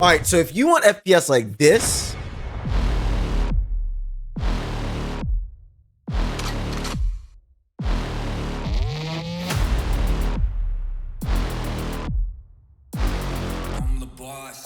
All right, so if you want FPS like this, I'm the boss.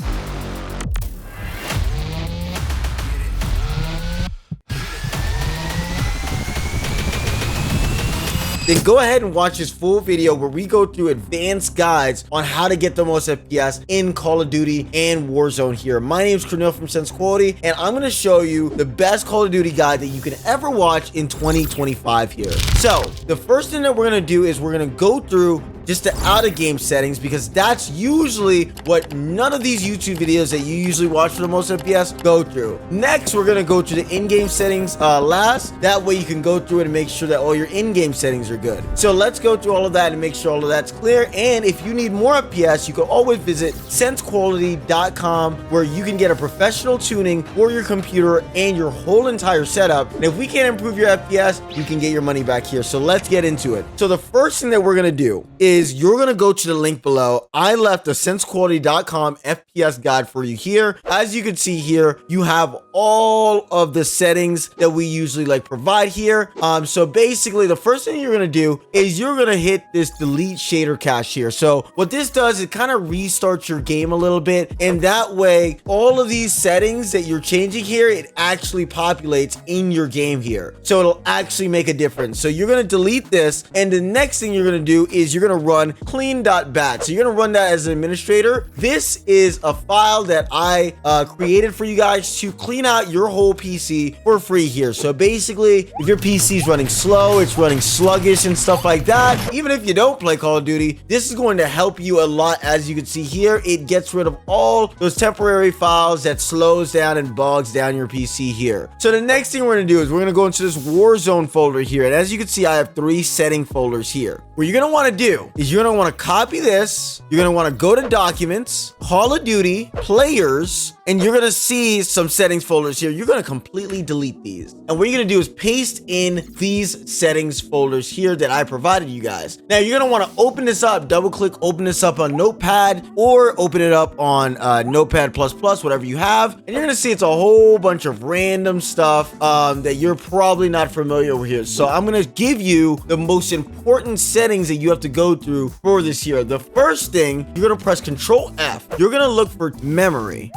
then go ahead and watch this full video where we go through advanced guides on how to get the most FPS in Call of Duty and Warzone here. My name is Kirneill from SENSEQUALITY, and I'm going to show you the best Call of Duty guide that you can ever watch in 2025 here. So the first thing that we're going to do is we're going to go through just the out of game settings, because that's usually what none of these YouTube videos that you usually watch for the most FPS go through. Next, we're gonna go to the in-game settings last. That way you can go through it and make sure that all your in-game settings are good. So let's go through all of that and make sure all of that's clear. And if you need more FPS, you can always visit SENSEQUALITY.com, where you can get a professional tuning for your computer and your whole entire setup. And if we can't improve your FPS, you can get your money back here. So let's get into it. So the first thing that we're gonna do is you're going to go to the link below. I left the SENSEQUALITY.com FPS guide for you here. As you can see here, you have all of the settings that we usually provide here. So basically the first thing you're going to do is you're going to hit this delete shader cache here. So what this does, it kind of restarts your game a little bit. And that way, all of these settings that you're changing here, it actually populates in your game here. So it'll actually make a difference. So you're going to delete this. And the next thing you're going to do is you're going to run clean.bat. So you're going to run that as an administrator. This is a file that I created for you guys to clean out your whole PC for free here. So basically, if your PC is running slow, it's running sluggish and stuff like that, even if you don't play Call of Duty, this is going to help you a lot. As you can see here, it gets rid of all those temporary files that slows down and bogs down your PC here. So the next thing we're going to do is we're going to go into this Warzone folder here. And as you can see, I have 3 setting folders here. What you're going to want to do is you're going to want to copy this. You're going to want to go to Documents, Call of Duty, Players, and you're going to see some settings folders here. You're going to completely delete these. And what you're going to do is paste in these settings folders here that I provided you guys. Now, you're going to want to open this up, double click, open this up on Notepad, or open it up on Notepad++, whatever you have. And you're going to see it's a whole bunch of random stuff that you're probably not familiar with here. So I'm going to give you the most important settings that you have to go through for this here. The first thing, you're going to press Control F. You're going to look for memory.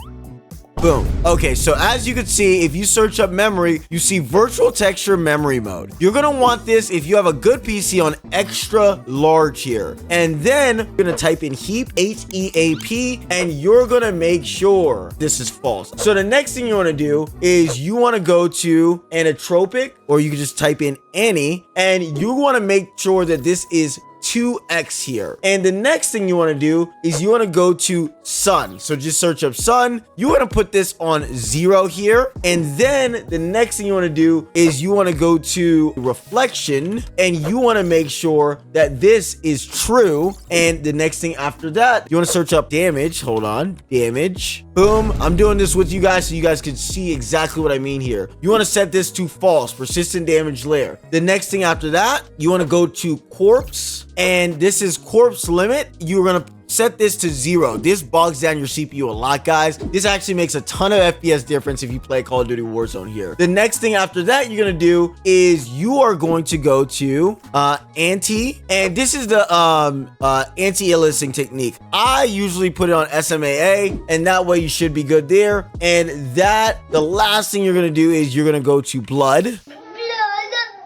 Boom. Okay, so as you can see, if you search up memory, you see virtual texture memory mode. You're going to want this if you have a good PC on extra large here. And then you're going to type in heap, H-E-A-P, and you're going to make sure this is false. So the next thing you want to do is you want to go to anitropic, or you can just type in any, and you want to make sure that this is 2x here. And the next thing you want to do is you want to go to sun. So just search up sun. You want to put this on 0 here. And then the next thing you want to do is you want to go to reflection, and you want to make sure that this is true. And the next thing after that, you want to search up damage. Hold on, damage. Boom. I'm doing this with you guys so you guys can see exactly what I mean here. You want to set this to false, persistent damage layer. The next thing after that, you want to go to corpse, and this is corpse limit. You're going to set this to 0. This bogs down your CPU a lot, guys. This actually makes a ton of FPS difference if you play Call of Duty Warzone here. The next thing after that you're going to do is you are going to go to anti, and this is the anti-aliasing technique. I usually put it on SMAA, and that way you should be good there. And that, the last thing you're going to do is you're going to go to blood.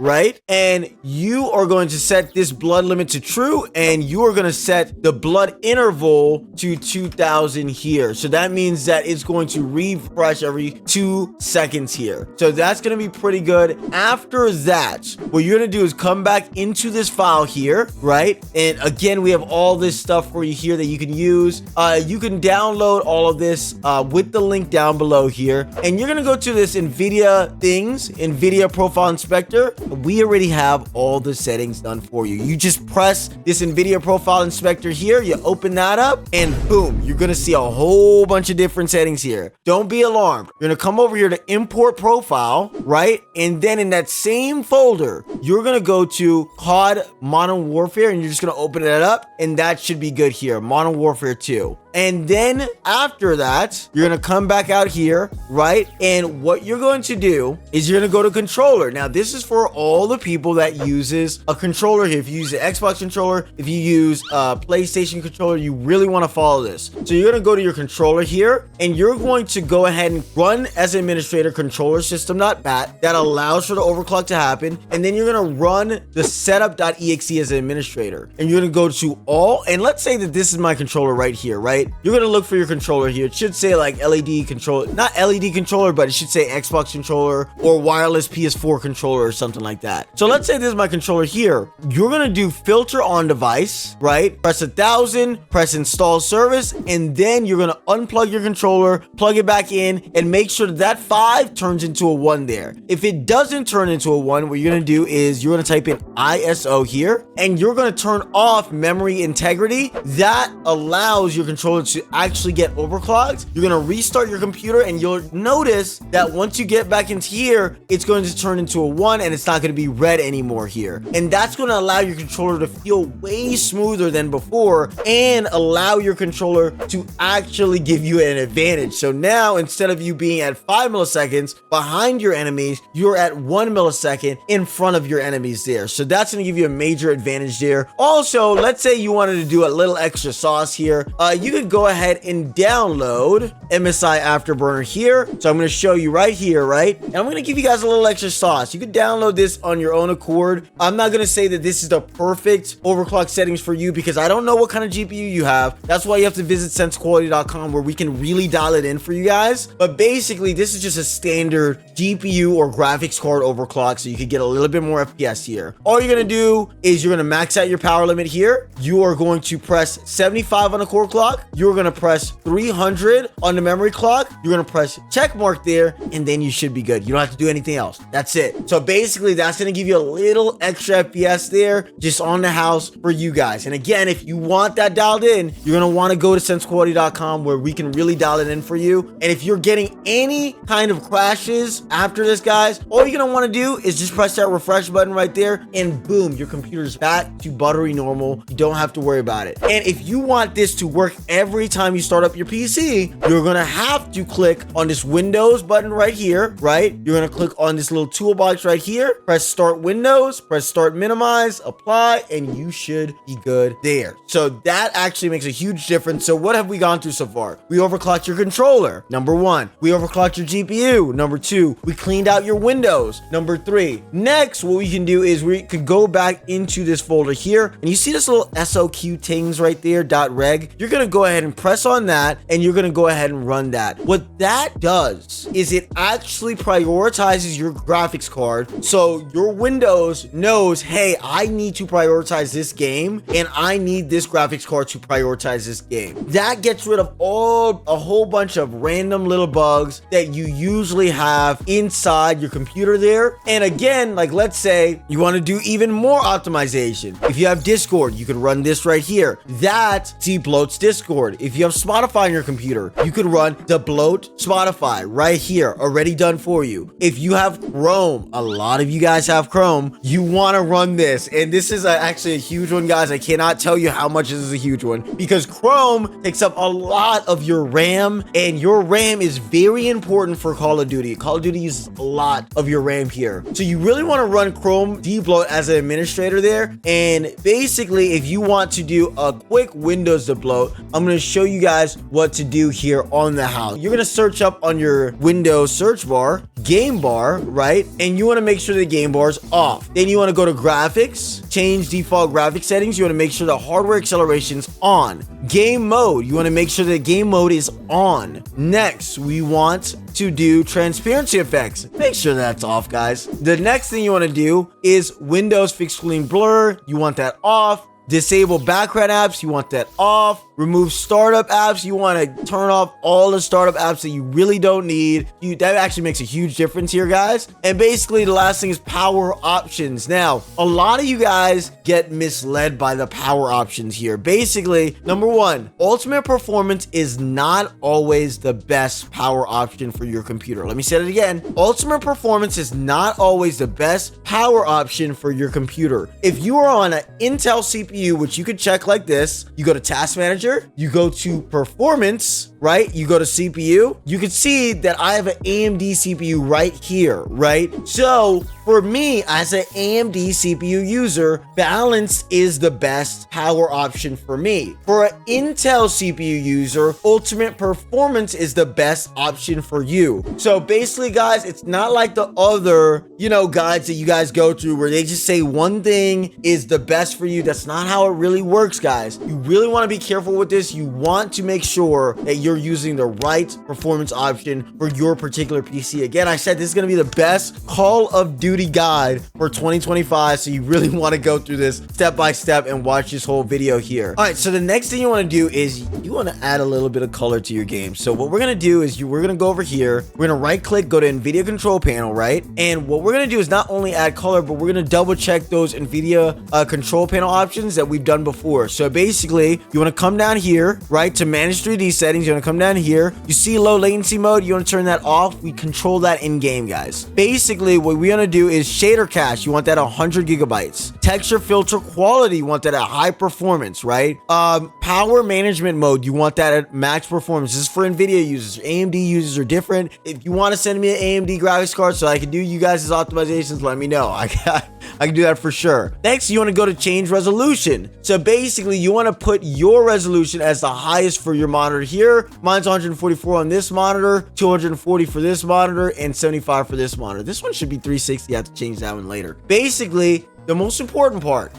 Right? And you are going to set this blood limit to true, and you are going to set the blood interval to 2000 here. So that means that it's going to refresh every 2 seconds here. So that's going to be pretty good. After that, what you're going to do is come back into this file here, right? And again, we have all this stuff for you here that you can use. You can download all of this with the link down below here. And you're going to go to this NVIDIA things, NVIDIA profile inspector. We already have all the settings done for you. You just press this NVIDIA profile inspector here, you open that up, and boom, you're gonna see a whole bunch of different settings here. Don't be alarmed. You're gonna come over here to import profile, right? And then in that same folder, you're gonna go to COD Modern Warfare, and you're just gonna open it up, and that should be good here. Modern Warfare 2. And then after that, you're going to come back out here, right? And what you're going to do is you're going to go to controller. Now, this is for all the people that uses a controller here. If you use the Xbox controller, if you use a PlayStation controller, you really want to follow this. So you're going to go to your controller here, and you're going to go ahead and run as an administrator controller system.bat that allows for the overclock to happen. And then you're going to run the setup.exe as an administrator. And you're going to go to all, and let's say that this is my controller right here, right? You're going to look for your controller here. It should say like LED controller, not LED controller, but it should say Xbox controller or wireless PS4 controller or something like that. So let's say this is my controller here. You're going to do filter on device, right? Press 1000, press install service, and then you're going to unplug your controller, plug it back in, and make sure that 5 turns into a 1 there. If it doesn't turn into a 1, what you're going to do is you're going to type in ISO here, and you're going to turn off memory integrity. That allows your controller to actually get overclocked. You're going to restart your computer, and you'll notice that once you get back into here, it's going to turn into a 1, and it's not going to be red anymore here. And that's going to allow your controller to feel way smoother than before and allow your controller to actually give you an advantage. So now, instead of you being at 5 milliseconds behind your enemies, you're at 1 millisecond in front of your enemies there. So that's going to give you a major advantage there. Also, let's say you wanted to do a little extra sauce here. You could go ahead and download MSI Afterburner here. So I'm going to show you right here, right? And I'm going to give you guys a little extra sauce. You could download this on your own accord. I'm not going to say that this is the perfect overclock settings for you because I don't know what kind of GPU you have. That's why you have to visit SENSEQUALITY.com where we can really dial it in for you guys. But basically, this is just a standard GPU or graphics card overclock, so you could get a little bit more FPS here. All you're going to do is you're going to max out your power limit here. You are going to press 75 on the core clock. You're going to press 300 on the memory clock. You're going to press check mark there, and then you should be good. You don't have to do anything else. That's it. So basically, that's going to give you a little extra FPS there just on the house for you guys. And again, if you want that dialed in, you're going to want to go to SENSEQUALITY.com where we can really dial it in for you. And if you're getting any kind of crashes after this, guys, all you're going to want to do is just press that refresh button right there, and boom, your computer's back to buttery normal. You don't have to worry about it. And if you want this to work every time you start up your PC, you're going to have to click on this Windows button right here, right? You're going to click on this little toolbox right here, press start Windows, press start minimize, apply, and you should be good there. So that actually makes a huge difference. So what have we gone through so far? We overclocked your controller, number 1. We overclocked your GPU, number 2. We cleaned out your Windows, number 3. Next, what we can do is we could go back into this folder here, and you see this little SOQ things right there, .reg. You're going to go ahead and press on that, and you're going to go ahead and run that. What that does is it actually prioritizes your graphics card. So your Windows knows, hey, I need to prioritize this game, and I need this graphics card to prioritize this game. That gets rid of a whole bunch of random little bugs that you usually have inside your computer there. And again, like let's say you want to do even more optimization. If you have Discord, you could run this right here. That debloats Discord. If you have Spotify on your computer, you could run debloat Spotify right here, already done for you. If you have Chrome, a lot of you guys have Chrome, you want to run this. And this is actually a huge one, guys. I cannot tell you how much this is a huge one because Chrome takes up a lot of your RAM, and your RAM is very important for Call of Duty. Call of Duty uses a lot of your RAM here. So you really want to run Chrome debloat as an administrator there. And basically, if you want to do a quick Windows debloat, I'm going to show you guys what to do here on the house. You're going to search up on your Windows search bar, game bar, right? And you want to make sure the game bar is off. Then you want to go to graphics, change default graphic settings. You want to make sure the hardware acceleration's on. Game mode, you want to make sure that game mode is on. Next, we want to do transparency effects. Make sure that's off, guys. The next thing you want to do is Windows fixed screen blur. You want that off. Disable background apps, you want that off. Remove startup apps, you want to turn off all the startup apps that you really don't need. That actually makes a huge difference here, guys. And basically, the last thing is power options. Now, a lot of you guys get misled by the power options here. Basically, number 1, ultimate performance is not always the best power option for your computer. Let me say it again. Ultimate performance is not always the best power option for your computer. If you are on an Intel CPU, which you could check like this, you go to Task Manager, manager, you go to performance, right? You go to CPU. You can see that I have an AMD CPU right here, right? So for me, as an AMD CPU user, balanced is the best power option for me. For an Intel CPU user, ultimate performance is the best option for you. So basically, guys, it's not like the other, guides that you guys go through where they just say one thing is the best for you. That's not how it really works, guys. You really want to be careful with this. You want to make sure that you're using the right performance option for your particular PC. Again, I said this is going to be the best Call of Duty guide for 2025. So you really want to go through this step by step and watch this whole video here. All right. So the next thing you want to do is you want to add a little bit of color to your game. So what we're going to do is we're going to go over here. We're going to right click, go to NVIDIA control panel, right? And what we're going to do is not only add color, but we're going to double check those NVIDIA control panel options that we've done before. So basically you want to come down here, right? To manage 3D settings, you want to come down here. You see low latency mode. You want to turn that off. We control that in game, guys. Basically what we want to do is shader cache. You want that at 100 gigabytes. Texture filter quality. You want that at high performance, right? Power management mode. You want that at max performance. This is for NVIDIA users. AMD users are different. If you want to send me an AMD graphics card so I can do you guys' optimizations, let me know. I can do that for sure. Next, you want to go to change resolution. So basically, you want to put your resolution as the highest for your monitor here. Mine's 144 on this monitor, 240 for this monitor, and 75 for this monitor. This one should be 360. I have to change that one later. Basically, the most important part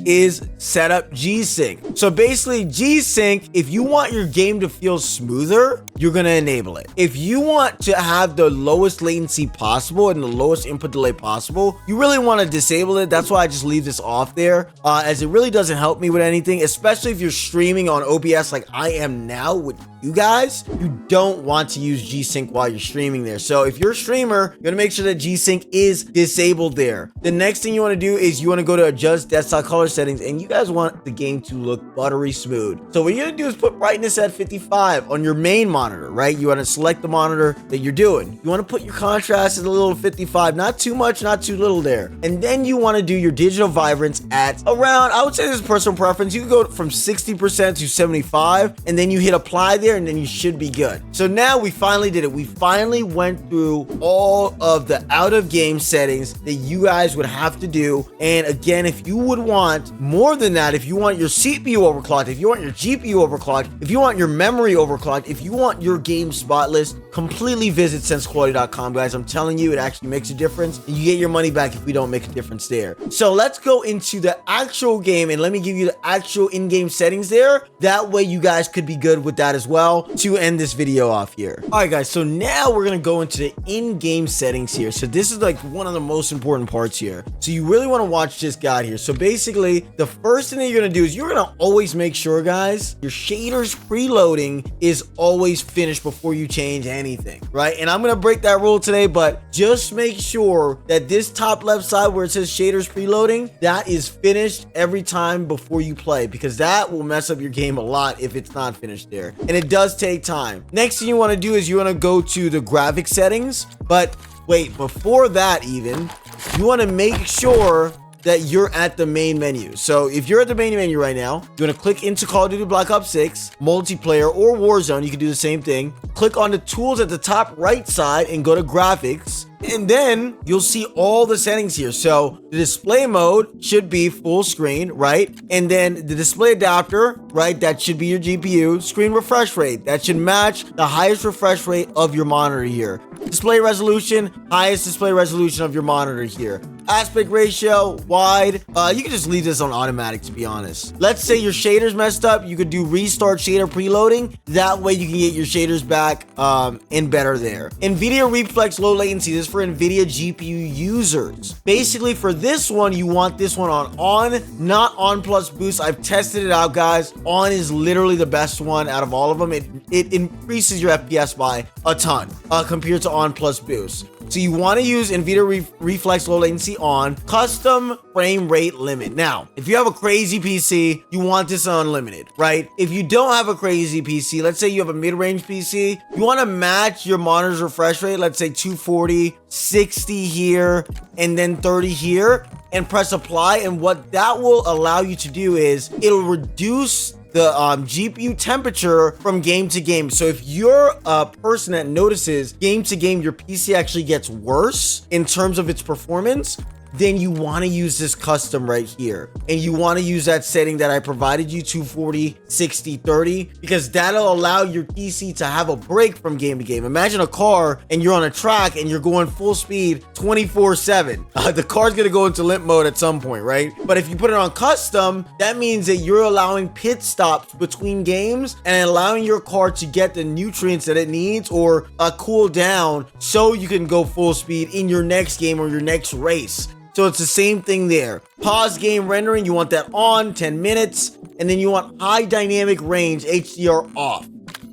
is set up G-Sync. So basically G-Sync, if you want your game to feel smoother, you're gonna enable it. If you want to have the lowest latency possible and the lowest input delay possible, you really want to disable it. That's why I just leave this off there, as it really doesn't help me with anything, especially if you're streaming on OBS like I am now with you guys. You don't want to use G-Sync while you're streaming there. So if you're a streamer, you're gonna make sure that G-Sync is disabled there. The next thing you want to do is you want to go to adjust desktop color settings, and you guys want the game to look buttery smooth. So what you're gonna do is put brightness at 55 on your main monitor, right? You want to select the monitor that you're doing. You want to put your contrast at a little 55, not too much, not too little there. And then you want to do your digital vibrance at around, I would say this is personal preference. You can go from 60% to 75, and then you hit apply there, and then you should be good. So now we finally did it. We finally went through all of the out of game settings that you guys would have to do. And again, if you would want more than that, if you want your CPU overclocked, if you want your GPU overclocked, if you want your memory overclocked, if you want your game spotless, completely visit SENSEQUALITY.com, guys. I'm telling you, it actually makes a difference. And you get your money back if we don't make a difference there. So let's go into the actual game, and let me give you the actual in-game settings there. That way you guys could be good with that as well to end this video off here. All right, guys. So now we're going to go into the in-game settings here. So this is like one of the most important parts here. So you really want to watch this guide here. So basically, the first thing that you're going to do is you're going to always make sure, guys, your shaders preloading is always finished before you change anything, right? And I'm going to break that rule today, but just make sure that this top left side where it says shaders preloading, that is finished every time before you play, because that will mess up your game a lot if it's not finished there. And it does take time. Next thing you want to do is you want to go to the graphic settings, but wait, before that even, you want to make sure that you're at the main menu. So if you're at the main menu right now, you're gonna click into Call of Duty Black Ops 6, multiplayer, or Warzone. You can do the same thing. Click on the tools at the top right side and go to graphics. And then you'll see all the settings here. So the display mode should be full screen, right? And then the display adapter, right? That should be your GPU. Screen refresh rate, that should match the highest refresh rate of your monitor here. Display resolution, highest display resolution of your monitor here. Aspect ratio, wide. You can just leave this on automatic, to be honest. Let's say your shaders messed up. You could do restart shader preloading. That way you can get your shaders back and better there. NVIDIA Reflex low latency. This is for NVIDIA GPU users. Basically, for this one, you want this one on, not on plus boost. I've tested it out, guys. On is literally the best one out of all of them. It increases your FPS by a ton compared to on plus boost. So you want to use NVIDIA Reflex low latency on, custom frame rate limit. Now, if you have a crazy PC, you want this unlimited, right? If you don't have a crazy PC, let's say you have a mid-range PC, you want to match your monitor's refresh rate, let's say 240, 60 here, and then 30 here, and press apply. And what that will allow you to do is it'll reduce the GPU temperature from game to game. So if you're a person that notices game to game your PC actually gets worse in terms of its performance, then you want to use this custom right here. And you want to use that setting that I provided you, 240, 60, 30, because that'll allow your PC to have a break from game to game. Imagine a car and you're on a track and you're going full speed 24/7. The car's going to go into limp mode at some point, right? But if you put it on custom, that means that you're allowing pit stops between games and allowing your car to get the nutrients that it needs or cool down so you can go full speed in your next game or your next race. So it's the same thing there. Pause game rendering, you want that on 10 minutes, and then you want high dynamic range HDR off.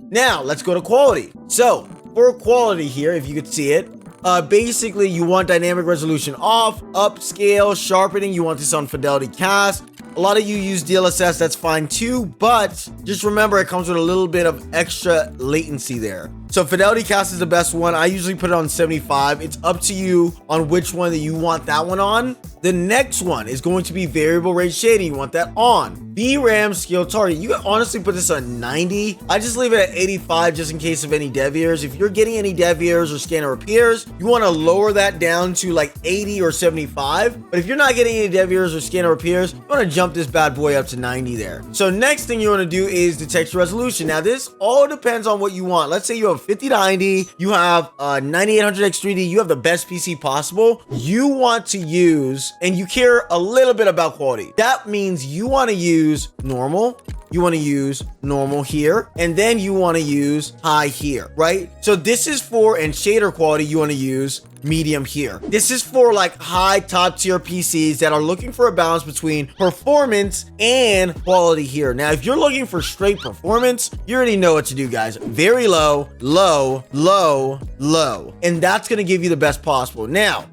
Now let's go to quality. So for quality here, if you could see it, basically you want dynamic resolution off, upscale, sharpening, you want this on fidelity cast. A lot of you use DLSS, that's fine too, but just remember it comes with a little bit of extra latency there. So fidelity cast is the best one. I usually put it on 75. It's up to you on which one that you want that one on. The next one is going to be variable rate shading. You want that on. VRAM scale target. You can honestly put this on 90. I just leave it at 85 just in case of any dev errors. If you're getting any dev errors or scanner repairs, you want to lower that down to like 80 or 75. But if you're not getting any dev errors or scanner repairs, you want to jump this bad boy up to 90 there. So next thing you want to do is the texture resolution. Now this all depends on what you want. Let's say you have 5090, you have 9800 X3D, you have the best PC possible. You want to use, and you care a little bit about quality. That means you want to use normal, you want to use normal here, and then you want to use high here, right? So this is for, and shader quality, you want to use medium here. This is for like high top tier PCs that are looking for a balance between performance and quality here. Now, if you're looking for straight performance, you already know what to do, guys. Very low, low, low, low. And that's going to give you the best possible. Now,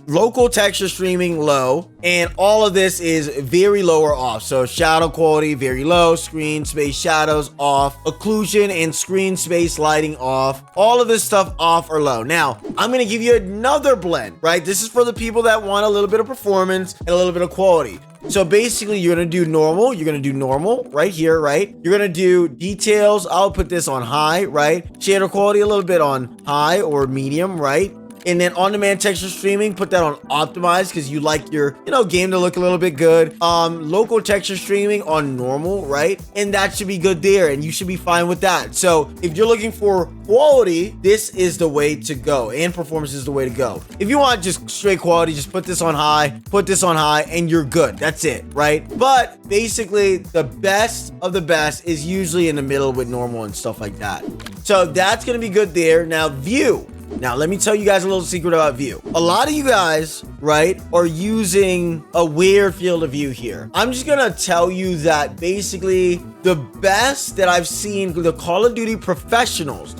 local texture streaming low, and all of this is very low or off. So shadow quality very low, screen space shadows off, occlusion and screen space lighting off, all of this stuff off or low. Now I'm going to give you another blend, right? This is for the people that want a little bit of performance and a little bit of quality. So basically you're going to do normal, you're going to do normal right here, right? You're going to do details. I'll put this on high, right? Shader quality a little bit on high or medium, right? And then on-demand texture streaming, put that on optimized because you like your, game to look a little bit good. Local texture streaming on normal, right? And that should be good there, and you should be fine with that. So if you're looking for quality, this is the way to go, and performance is the way to go. If you want just straight quality, just put this on high, and you're good. That's it, right? But basically, the best of the best is usually in the middle with normal and stuff like that. So that's going to be good there. Now, view. Now, let me tell you guys a little secret about view. A lot of you guys, right, are using a weird field of view here. I'm just gonna tell you that basically the best that I've seen, the Call of Duty professionals,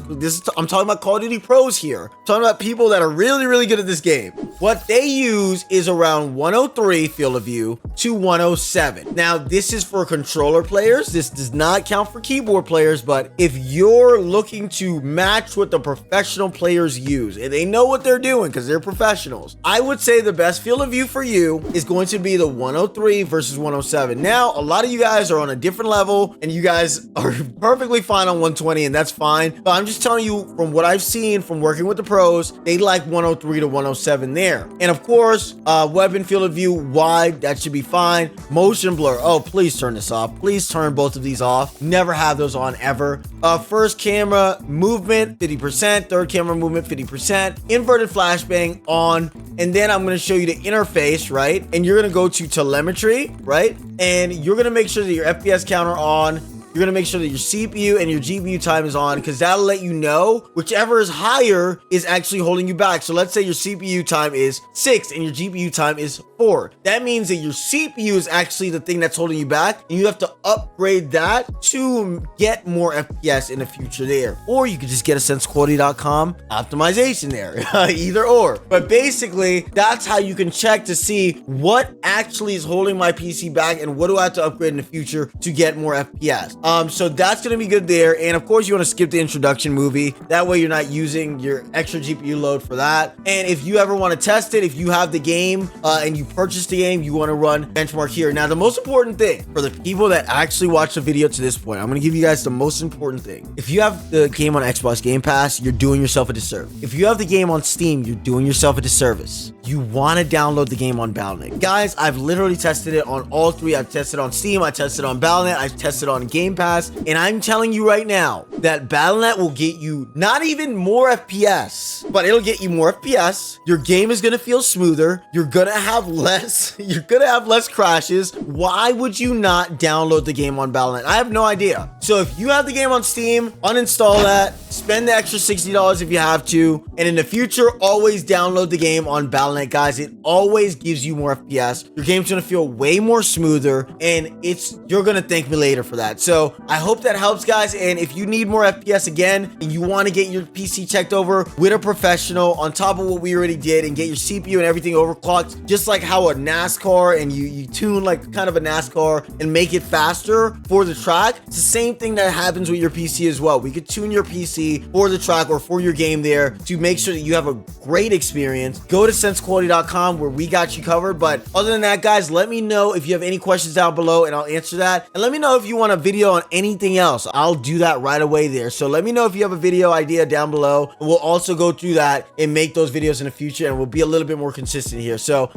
I'm talking about Call of Duty pros here. I'm talking about people that are really, really good at this game. What they use is around 103 field of view to 107. Now, this is for controller players. This does not count for keyboard players, but if you're looking to match what the professional players use, and they know what they're doing because they're professionals, I would say the best field of view for you is going to be the 103 versus 107. Now, a lot of you guys are on a different level, and you guys are perfectly fine on 120, and that's fine. But I'm just telling you from what I've seen from working with the pros, they like 103 to 107 there. And of course, weapon field of view wide, that should be fine. Motion blur, oh, please turn this off. Please turn both of these off. Never have those on ever. First camera movement 50%, third camera movement 50%, inverted flashbang on, and then I'm going to show you the interface, right? And you're going to go to telemetry, right? And you're going to make sure that your FPS counter on. You're going to make sure that your CPU and your GPU time is on, because that'll let you know whichever is higher is actually holding you back. So let's say your CPU time is 6 and your GPU time is 4. That means that your CPU is actually the thing that's holding you back, and you have to upgrade that to get more FPS in the future there. Or you could just get a SENSEQUALITY.com optimization there, either or. But basically, that's how you can check to see what actually is holding my PC back and what do I have to upgrade in the future to get more FPS. So that's going to be good there. And of course, you want to skip the introduction movie. That way you're not using your extra GPU load for that. And if you ever want to test it, if you have the game and you purchase the game, you want to run benchmark here. Now, the most important thing for the people that actually watch the video to this point, I'm going to give you guys the most important thing. If you have the game on Xbox Game Pass, you're doing yourself a disservice. If you have the game on Steam, you're doing yourself a disservice. You want to download the game on Battle.net. Guys, I've literally tested it on all three. I've tested on Steam, I tested on Battle.net, I've tested on Game Pass, and I'm telling you right now that Battle.net will get you not even more FPS, but it'll get you more FPS. Your game is going to feel smoother. You're going to have less crashes. Why would you not download the game on Battle.net? I have no idea. So if you have the game on Steam, uninstall that, spend the extra $60 if you have to, and in the future, always download the game on Battle.net, guys. It always gives you more FPS. Your game's gonna feel way more smoother, and you're gonna thank me later for that. So I hope that helps, guys. And if you need more FPS again, and you want to get your PC checked over with a professional on top of what we already did, and get your CPU and everything overclocked, just like how a NASCAR, and you tune like kind of a NASCAR and make it faster for the track, it's the same thing that happens with your PC as well. We could tune your PC for the track or for your game there to make sure that you have a great experience. Go to SENSEQUALITY.com where we got you covered. But other than that, guys, let me know if you have any questions down below and I'll answer that. And let me know if you want a video on anything else. I'll do that right away there. So let me know if you have a video idea down below, and we'll also go through that and make those videos in the future, and we'll be a little bit more consistent here. So